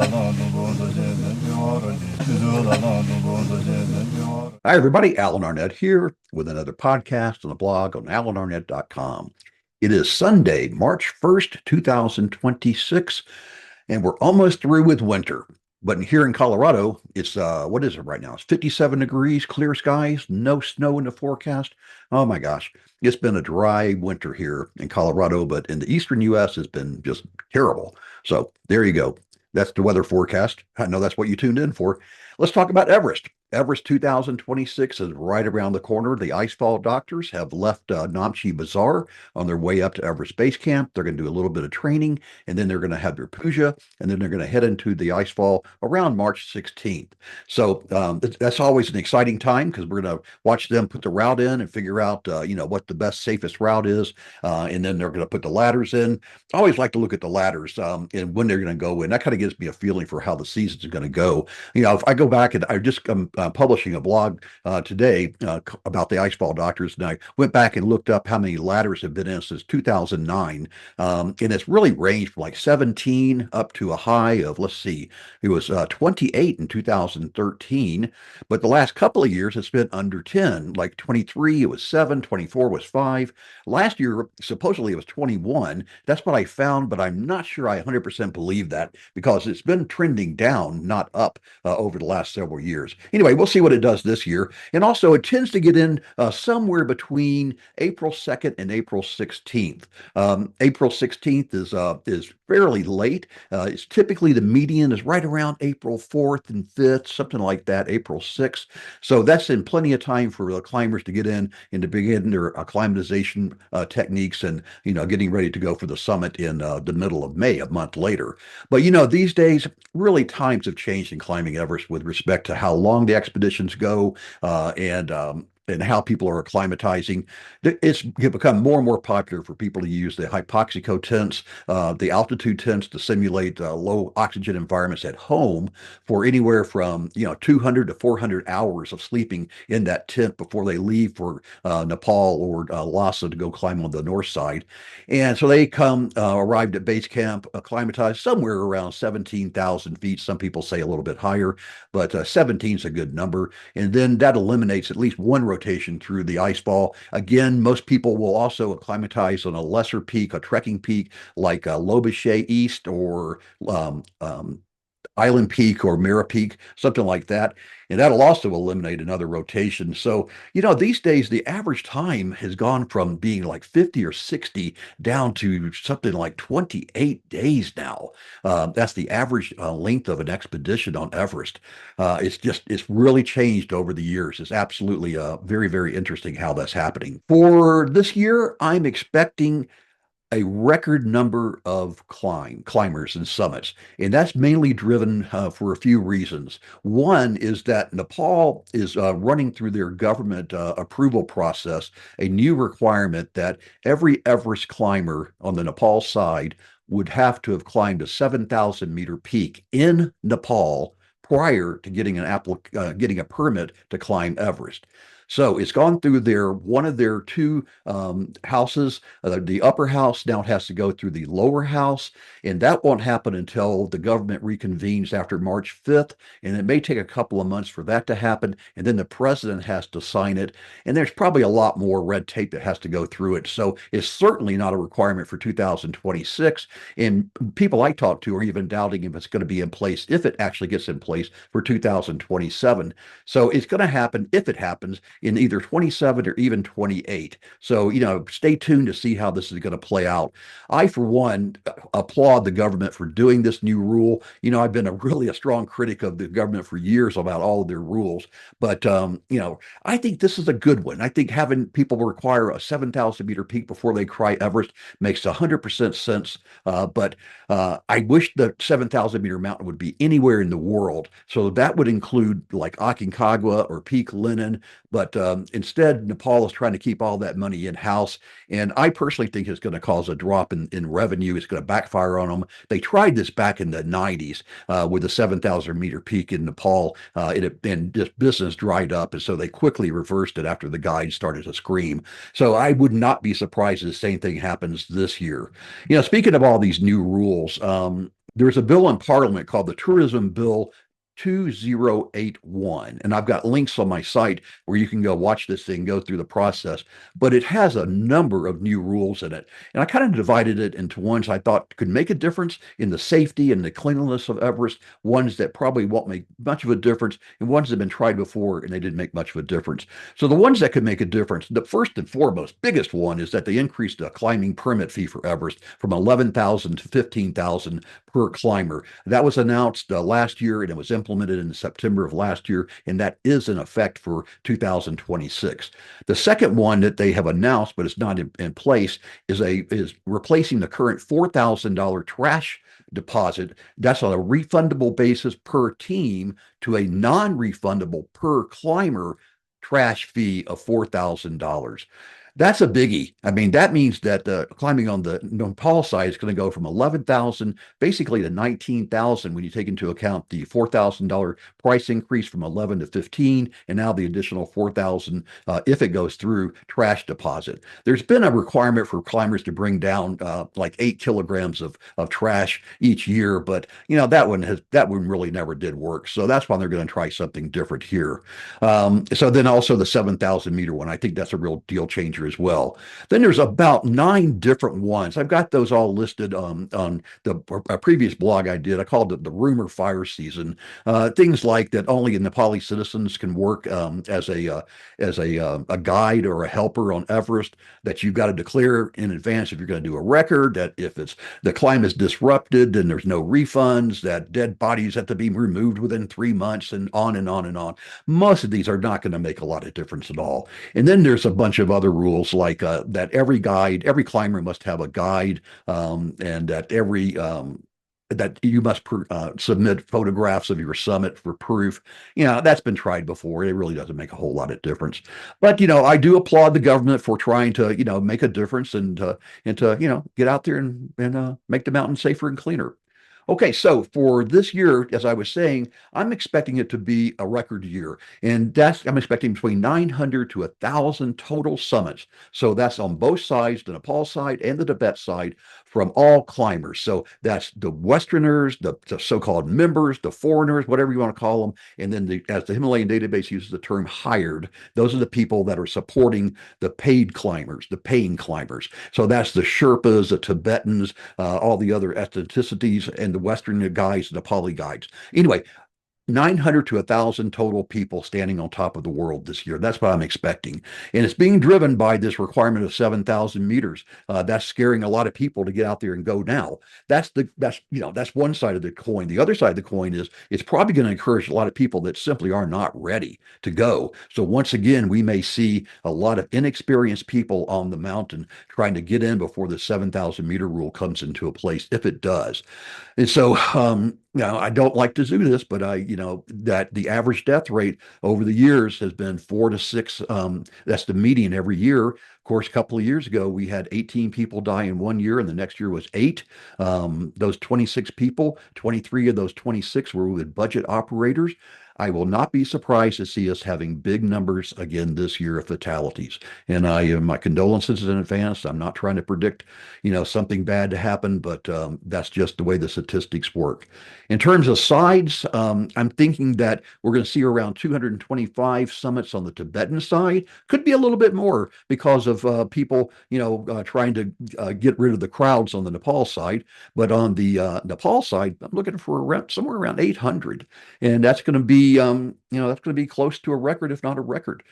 Hi, everybody. Alan Arnett here with another podcast on the blog on alanarnett.com. It is Sunday, March 1st, 2026, and we're almost through with winter. But here in Colorado, it's what is it right now? It's 57 degrees, clear skies, no snow in the forecast. Oh my gosh. It's been a dry winter here in Colorado, but in the eastern US, it's been just terrible. So there you go. That's the weather forecast. I know that's what you tuned in for. Let's talk about Everest. Everest 2026 is right around the corner. The Icefall doctors have left Namche Bazaar on their way up to Everest Base Camp. They're going to do a little bit of training, and then they're going to have their puja, and then they're going to head into the Icefall around March 16th. So that's always an exciting time because we're going to watch them put the route in and figure out, what the best, safest route is, and then they're going to put the ladders in. I always like to look at the ladders and when they're going to go in. That kind of gives me a feeling for how the season's going to go. If I go back and I just publishing a blog today about the Icefall doctors, and I went back and looked up how many ladders have been in since 2009, and it's really ranged from like 17 up to a high of, let's see, it was 28 in 2013, but the last couple of years it's been under 10, like 23, it was 7, 24 was 5. Last year, supposedly it was 21. That's what I found, but I'm not sure I 100% believe that because it's been trending down, not up, over the last several years. Anyway, we'll see what it does this year. And also, it tends to get in somewhere between April 2nd and April 16th. April 16th is fairly late. It's typically the median is right around April 4th and 5th, something like that, April 6th. So that's in plenty of time for the climbers to get in and to begin their acclimatization techniques and, getting ready to go for the summit in the middle of May, a month later. But, these days, really times have changed in climbing Everest with respect to how long the expeditions go and how people are acclimatizing. It's become more and more popular for people to use the hypoxico tents, the altitude tents to simulate low oxygen environments at home for anywhere from 200 to 400 hours of sleeping in that tent before they leave for Nepal or Lhasa to go climb on the north side. And so they arrived at base camp, acclimatized somewhere around 17,000 feet. Some people say a little bit higher, but 17 is a good number. And then that eliminates at least one rotation through the ice fall. Again, most people will also acclimatize on a lesser peak, a trekking peak like Lobuche East or Island Peak or Mira Peak, something like that. And that'll also eliminate another rotation. So, these days, the average time has gone from being like 50 or 60 down to something like 28 days now. That's the average length of an expedition on Everest. It's really changed over the years. It's absolutely very, very interesting how that's happening. For this year, I'm expecting a record number of climbers and summits, and that's mainly driven for a few reasons. One is that Nepal is running through their government approval process a new requirement that every Everest climber on the Nepal side would have to have climbed a 7,000-meter peak in Nepal prior to getting a permit to climb Everest. So it's gone through one of their two houses. The upper house now has to go through the lower house, and that won't happen until the government reconvenes after March 5th. And it may take a couple of months for that to happen. And then the president has to sign it. And there's probably a lot more red tape that has to go through it. So it's certainly not a requirement for 2026. And people I talk to are even doubting if it's going to be in place, if it actually gets in place for 2027. So it's going to happen if it happens in either 27 or even 28. So, stay tuned to see how this is going to play out. I, for one, applaud the government for doing this new rule. I've been really a strong critic of the government for years about all of their rules, but, I think this is a good one. I think having people require a 7,000-meter peak before they cry Everest makes 100% sense. But I wish the 7,000-meter mountain would be anywhere in the world. So that would include like Aconcagua or Peak Lenin, but instead, Nepal is trying to keep all that money in-house. And I personally think it's going to cause a drop in revenue. It's going to backfire on them. They tried this back in the 90s with a 7,000-meter peak in Nepal. And just business dried up. And so they quickly reversed it after the guide started to scream. So I would not be surprised if the same thing happens this year. Speaking of all these new rules, There's a bill in Parliament called the Tourism Bill 2081. And I've got links on my site where you can go watch this thing, go through the process. But it has a number of new rules in it. And I kind of divided it into ones I thought could make a difference in the safety and the cleanliness of Everest, ones that probably won't make much of a difference, and ones that have been tried before and they didn't make much of a difference. So the ones that could make a difference, the first and foremost, biggest one is that they increased the climbing permit fee for Everest from 11,000 to 15,000 per climber. That was announced last year and it was implemented in September of last year, and that is in effect for 2026. The second one that they have announced, but it's not in place, is replacing the current $4,000 trash deposit. That's on a refundable basis per team to a non-refundable per climber trash fee of $4,000. That's a biggie. I mean, that means that the climbing on the Nepal side is going to go from 11,000 basically to 19,000 when you take into account the $4,000 price increase from 11 to 15, and now the additional 4,000 if it goes through trash deposit. There's been a requirement for climbers to bring down like 8 kilograms of trash each year, but that one really never did work. So that's why they're going to try something different here. So then also the 7,000 meter one, I think that's a real deal changer as well. Then there's about 9 different ones. I've got those all listed on the previous blog I did. I called it the rumor fire season. Things like that only Nepali citizens can work as a guide or a helper on Everest. That you've got to declare in advance if you're going to do a record. That if it's the climb is disrupted, then there's no refunds. That dead bodies have to be removed within 3 months, and on and on and on. Most of these are not going to make a lot of difference at all. And then there's a bunch of other rules like that every climber must have a guide, and that you must submit photographs of your summit for proof. That's been tried before. It really doesn't make a whole lot of difference. But I do applaud the government for trying to make a difference and to get out there and make the mountain safer and cleaner. Okay, so for this year, as I was saying, I'm expecting it to be a record year, and I'm expecting between 900 to 1,000 total summits. So that's on both sides, the Nepal side and the Tibet side, from all climbers. So that's the Westerners, the so-called members, the foreigners, whatever you want to call them, and then as the Himalayan database uses the term hired, those are the people that are supporting the paid climbers, the paying climbers. So that's the Sherpas, the Tibetans, all the other ethnicities, and the Western guides, the Nepali guides. Anyway, 900 to 1,000 total people standing on top of the world this year. That's what I'm expecting. And it's being driven by this requirement of 7,000 meters. That's scaring a lot of people to get out there and go now. That's one side of the coin. The other side of the coin is it's probably going to encourage a lot of people that simply are not ready to go. So once again, we may see a lot of inexperienced people on the mountain trying to get in before the 7,000 meter rule comes into a place, if it does. And so, I don't like to do this, but that the average death rate over the years has been 4 to 6. That's the median every year. Of course, a couple of years ago, we had 18 people die in one year, and the next year was 8. Those 26 people, 23 of those 26 were with budget operators. I will not be surprised to see us having big numbers again this year of fatalities. And my condolences in advance. I'm not trying to predict, something bad to happen, but that's just the way the statistics work. In terms of sides, I'm thinking that we're going to see around 225 summits on the Tibetan side. Could be a little bit more because of people, trying to get rid of the crowds on the Nepal side. But on the Nepal side, I'm looking for somewhere around 800, and that's going to be that's going to be close to a record, if not a record.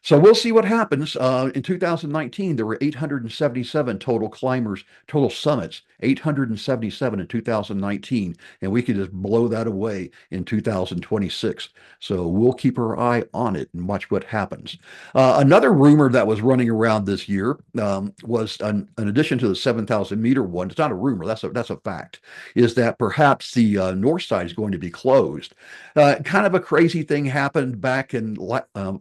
So we'll see what happens. In 2019, there were 877 total climbers, total summits, 877 in 2019, and we could just blow that away in 2026. So we'll keep our eye on it and watch what happens. Another rumor that was running around this year was, in addition to the 7,000 meter one, it's not a rumor, that's a fact, is that perhaps the north side is going to be closed. Kind of a crazy thing happened back in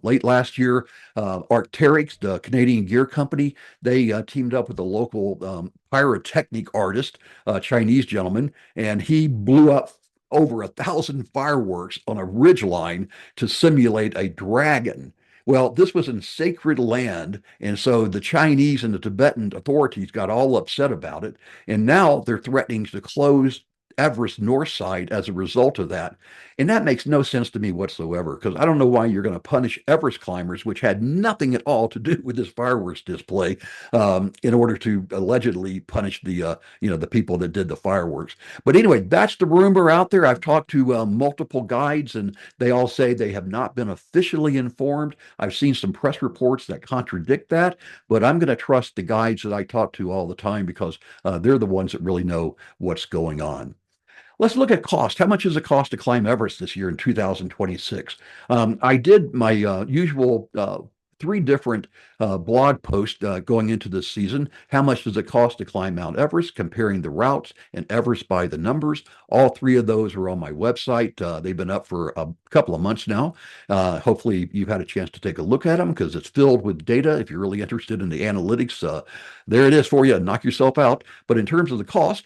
late last year. Arc'teryx, the Canadian gear company, they teamed up with a local pyrotechnic artist, a Chinese gentleman, and he blew up over 1,000 fireworks on a ridge line to simulate a dragon. Well, this was in sacred land, and so the Chinese and the Tibetan authorities got all upset about it, and now they're threatening to close Everest north side as a result of that. And that makes no sense to me whatsoever, because I don't know why you're going to punish Everest climbers, which had nothing at all to do with this fireworks display, in order to allegedly punish the people that did the fireworks. But anyway, that's the rumor out there. I've talked to multiple guides, and they all say they have not been officially informed. I've seen some press reports that contradict that, but I'm going to trust the guides that I talk to all the time, because they're the ones that really know what's going on. Let's look at cost. How much does it cost to climb Everest this year in 2026? I did my usual three different blog posts going into this season. How much does it cost to climb Mount Everest, comparing the routes and Everest by the numbers? All three of those are on my website. They've been up for a couple of months now. Hopefully, you've had a chance to take a look at them, because it's filled with data. If you're really interested in the analytics, there it is for you. Knock yourself out. But in terms of the cost,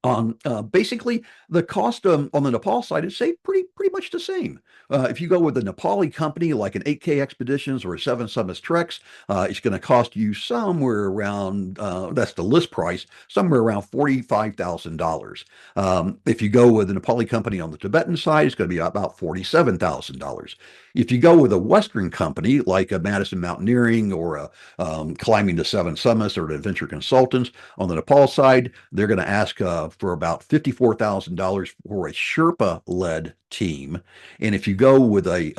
on basically the cost on the Nepal side is say pretty much the same. If you go with a Nepali company like an 8K Expeditions or a Seven Summits Treks, it's going to cost you somewhere around that's the list price, somewhere around $45,000. If you go with a Nepali company on the Tibetan side, it's going to be about $47,000. If you go with a Western company like a Madison Mountaineering or a Climbing the Seven Summits or an Adventure Consultants on the Nepal side, they're going to ask for about $54,000 for a Sherpa-led team. And if you go with a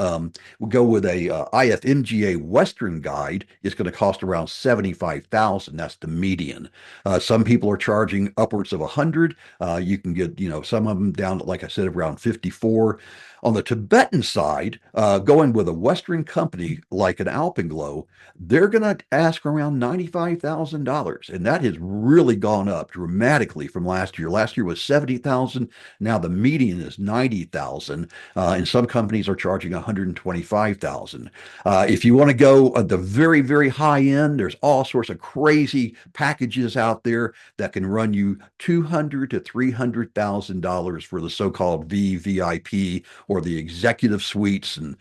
IFMGA Western guide, it's going to cost around 75,000. That's the median. Some people are charging upwards of 100. You can get some of them down to, like I said, around 54. On the Tibetan side, going with a Western company like an Alpenglow, they're going to ask around $95,000, and that has really gone up dramatically from last year. Last year was 70,000. Now the median is 90,000, and some companies are charging 125,000. If you want to go at the very, very high end, there's all sorts of crazy packages out there that can run you $200,000 to $300,000 for the so-called VVIP or the executive suites, and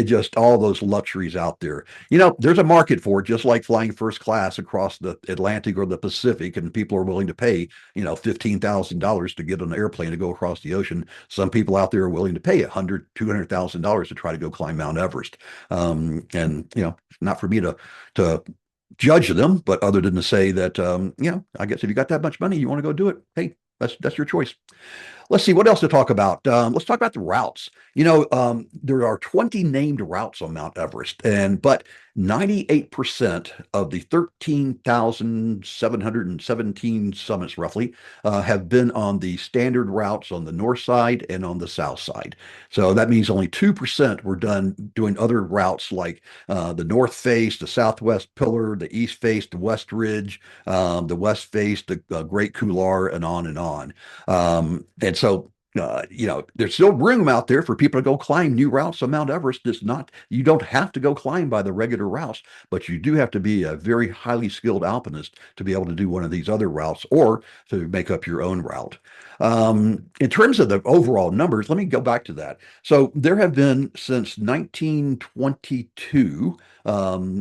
just all those luxuries out there. There's a market for it, just like flying first class across the Atlantic or the Pacific, and people are willing to pay, $15,000 to get on an airplane to go across the ocean. Some people out there are willing to pay $100,000, $200,000 to try to go climb Mount Everest. And not for me to judge them, but other than to say that, I guess if you got that much money, you want to go do it. Hey, that's your choice. Let's see what else to talk about. Let's talk about the routes. There are 20 named routes on Mount Everest, but 98% of the 13,717 summits, roughly, have been on the standard routes on the north side and on the south side. So that means only 2% were done doing other routes like the north face, the southwest pillar, the east face, the west ridge, the west face, the Great Couloir, and on and on. And so, there's still room out there for people to go climb new routes on Mount Everest. You don't have to go climb by the regular routes, but you do have to be a very highly skilled alpinist to be able to do one of these other routes or to make up your own route. In terms of the overall numbers, let me go back to that. So there have been since 1922,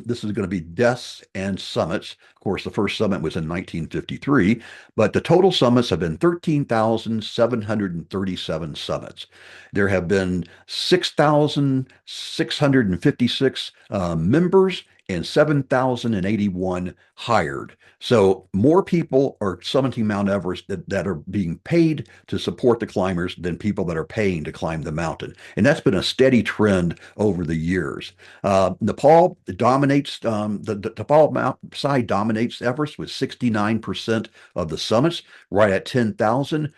this is going to be deaths and summits. Of course, the first summit was in 1953, but the total summits have been 13,737 summits. There have been 6,656 members and 7,081 hired. So more people are summiting Mount Everest that are being paid to support the climbers than people that are paying to climb the mountain. And that's been a steady trend over the years. Nepal dominates, the Nepal mountain side dominates Everest with 69% of the summits, right at 10,000,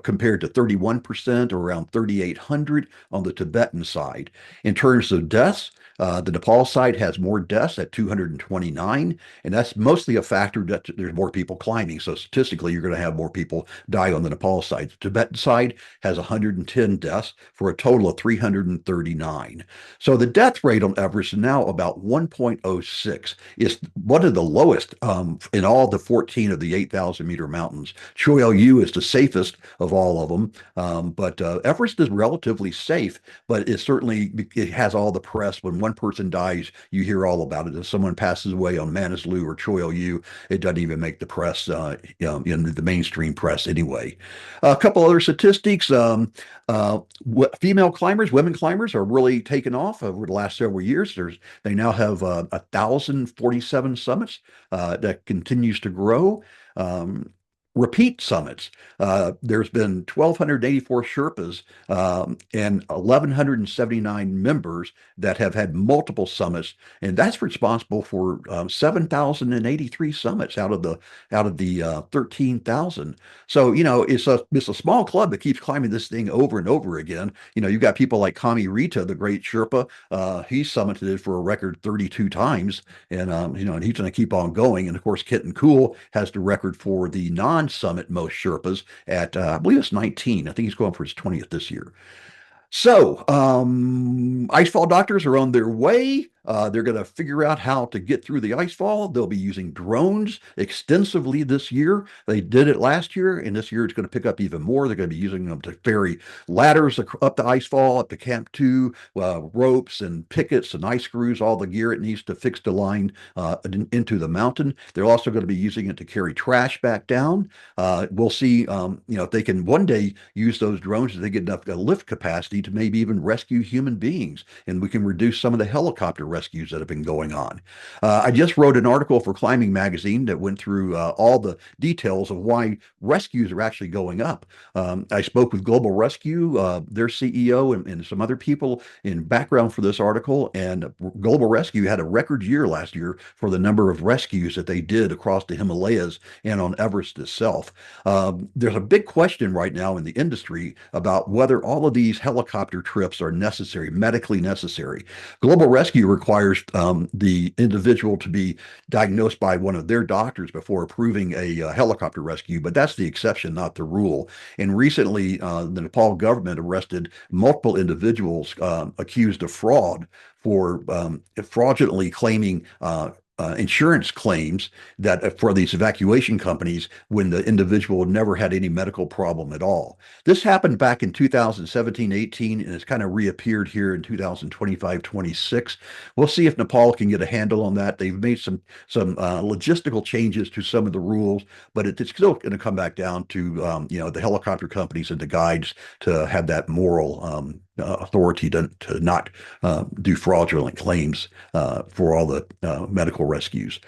compared to 31% or around 3,800 on the Tibetan side. In terms of deaths, the Nepal side has more deaths at 229, and that's mostly a factor that there's more people climbing. So statistically, you're going to have more people die on the Nepal side. The Tibetan side has 110 deaths for a total of 339. So the death rate on Everest is now about 1.06. It's one of the lowest in all the 14 of the 8,000 meter mountains. Choyol Yu is the safest of all of them. But Everest is relatively safe, but it has all the press. When one person dies, you hear all about it. If someone passes away on Manaslu or Choi Oyu, it doesn't even make the press, in the mainstream press anyway. A couple other statistics. Female climbers, women climbers are really taken off over the last several years. They now have 1,047 summits that continues to grow. Um, Repeat summits. There's been 1,284 Sherpas and 1,179 members that have had multiple summits, and that's responsible for 7,083 summits out of the 13,000. So it's a small club that keeps climbing this thing over and over again. You've got people like Kami Rita, the great Sherpa. He summited it for a record 32 times, and he's going to keep on going. And of course, Kitten Cool has the record for the non-summit most Sherpas at I believe it's 19. I think he's going for his 20th this year. So, icefall doctors are on their way. They're going to figure out how to get through the icefall. They'll be using drones extensively this year. They did it last year, and this year it's going to pick up even more. They're going to be using them to ferry ladders up the icefall, up to Camp 2, ropes and pickets and ice screws, all the gear it needs to fix the line into the mountain. They're also going to be using it to carry trash back down. We'll see, if they can one day use those drones, if they get enough lift capacity to maybe even rescue human beings, and we can reduce some of the helicopter rescues that have been going on. I just wrote an article for Climbing Magazine that went through all the details of why rescues are actually going up. I spoke with Global Rescue, their CEO, and some other people in background for this article, and Global Rescue had a record year last year for the number of rescues that they did across the Himalayas and on Everest itself. There's a big question right now in the industry about whether all of these helicopter trips are necessary, medically necessary. Global Rescue requires the individual to be diagnosed by one of their doctors before approving a helicopter rescue, but that's the exception, not the rule. And recently, the Nepal government arrested multiple individuals accused of fraud for fraudulently claiming insurance claims that for these evacuation companies when the individual never had any medical problem at all. This happened back in 2017-18, and it's kind of reappeared here in 2025-26. We'll see if Nepal can get a handle on that. They've made some logistical changes to some of the rules, but it's still going to come back down to the helicopter companies and the guides to have that moral authority to not do fraudulent claims for all the medical rescues.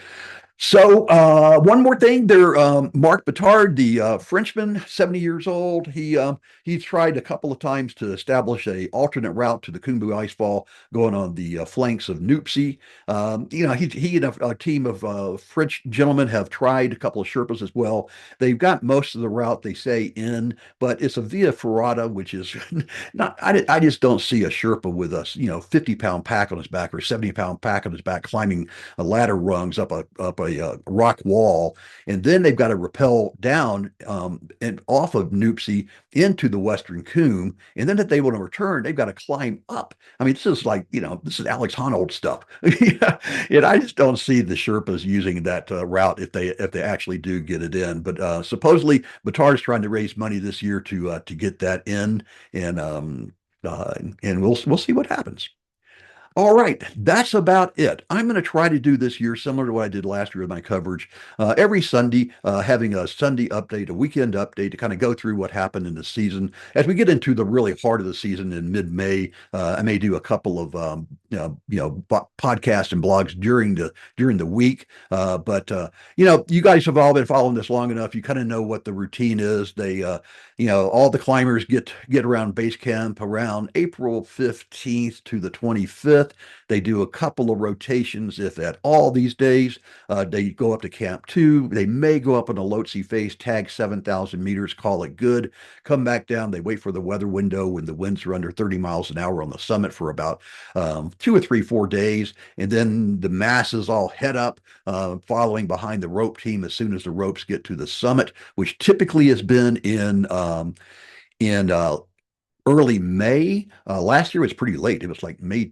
So one more thing there, Marc Bitard, the Frenchman, 70 years old, he's tried a couple of times to establish a alternate route to the Khumbu Icefall going on the flanks of Nuptse. He and a team of French gentlemen have tried, a couple of Sherpas as well. They've got most of the route, they say, in, but it's a Via Ferrata, which is not, I just don't see a Sherpa with a 50-pound pack on his back or 70-pound pack on his back climbing a ladder rungs up a rock wall, and then they've got to rappel down and off of Nuptse into the Western Khum, and then if they want to return, they've got to climb up. I mean, this is like this is Alex Honnold stuff, and I just don't see the Sherpas using that route if they actually do get it in. But supposedly, Bitard's trying to raise money this year to get that in, and we'll see what happens. All right, that's about it. I'm going to try to do this year similar to what I did last year with my coverage. Every Sunday, having a Sunday update, a weekend update to kind of go through what happened in the season. As we get into the really heart of the season in mid-May, I may do a couple of podcasts and blogs during the week. But you guys have all been following this long enough. You kind of know what the routine is. They all the climbers get around base camp around April 15th to the 25th. They do a couple of rotations, if at all, these days. They go up to Camp 2. They may go up on the Lhotse face, tag 7,000 meters, call it good, come back down. They wait for the weather window when the winds are under 30 miles an hour on the summit for about 2 or 3, 4 days. And then the masses all head up, following behind the rope team as soon as the ropes get to the summit, which typically has been in early May. Last year was pretty late. It was like May,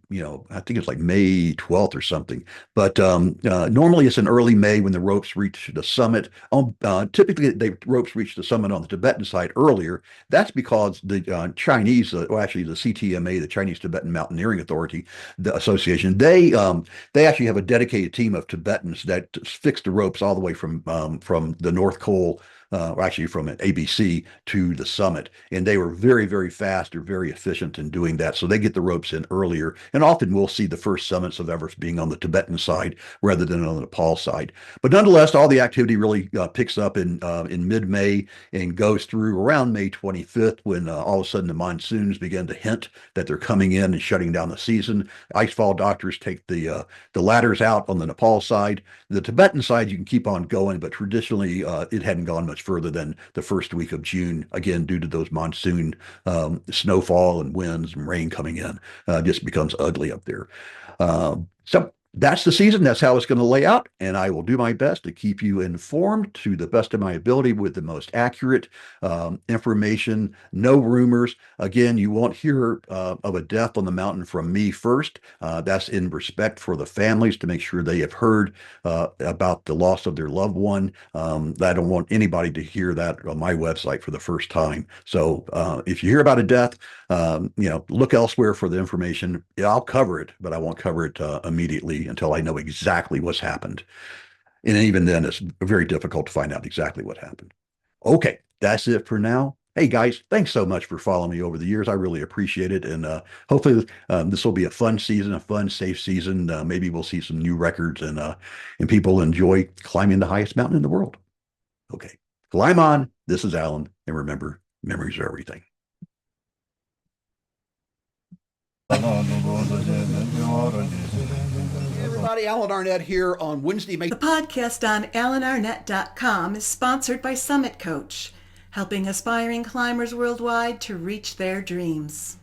I think it's like May 12th or something. But normally it's in early May when the ropes reach the summit. Typically, the ropes reach the summit on the Tibetan side earlier. That's because the Chinese, or actually the CTMA, the Chinese Tibetan Mountaineering Authority, the association, they actually have a dedicated team of Tibetans that fix the ropes all the way from the North Col, or actually from an ABC to the summit. And they were very, very fast or very efficient in doing that. So they get the ropes in earlier. And often we'll see the first summits of Everest being on the Tibetan side rather than on the Nepal side. But nonetheless, all the activity really picks up in mid-May and goes through around May 25th when all of a sudden the monsoons begin to hint that they're coming in and shutting down the season. Icefall doctors take the ladders out on the Nepal side. The Tibetan side, you can keep on going, but traditionally it hadn't gone much further than the first week of June, again, due to those monsoon snowfall and winds and rain coming in. Just becomes ugly up there. So that's the season. That's how it's going to lay out. And I will do my best to keep you informed to the best of my ability with the most accurate information, no rumors. Again, you won't hear of a death on the mountain from me first. That's in respect for the families to make sure they have heard about the loss of their loved one. I don't want anybody to hear that on my website for the first time. So if you hear about a death, look elsewhere for the information. Yeah, I'll cover it, but I won't cover it immediately until I know exactly what's happened. And even then, it's very difficult to find out exactly what happened. Okay, that's it for now. Hey guys, thanks so much for following me over the years. I really appreciate it. And hopefully this will be a fun season, a fun, safe season. Maybe we'll see some new records and people enjoy climbing the highest mountain in the world. Okay, climb on. This is Alan. And remember, memories are everything. Everybody, Alan Arnett here on Wednesday, May. The podcast on AlanArnett.com is sponsored by Summit Coach, helping aspiring climbers worldwide to reach their dreams.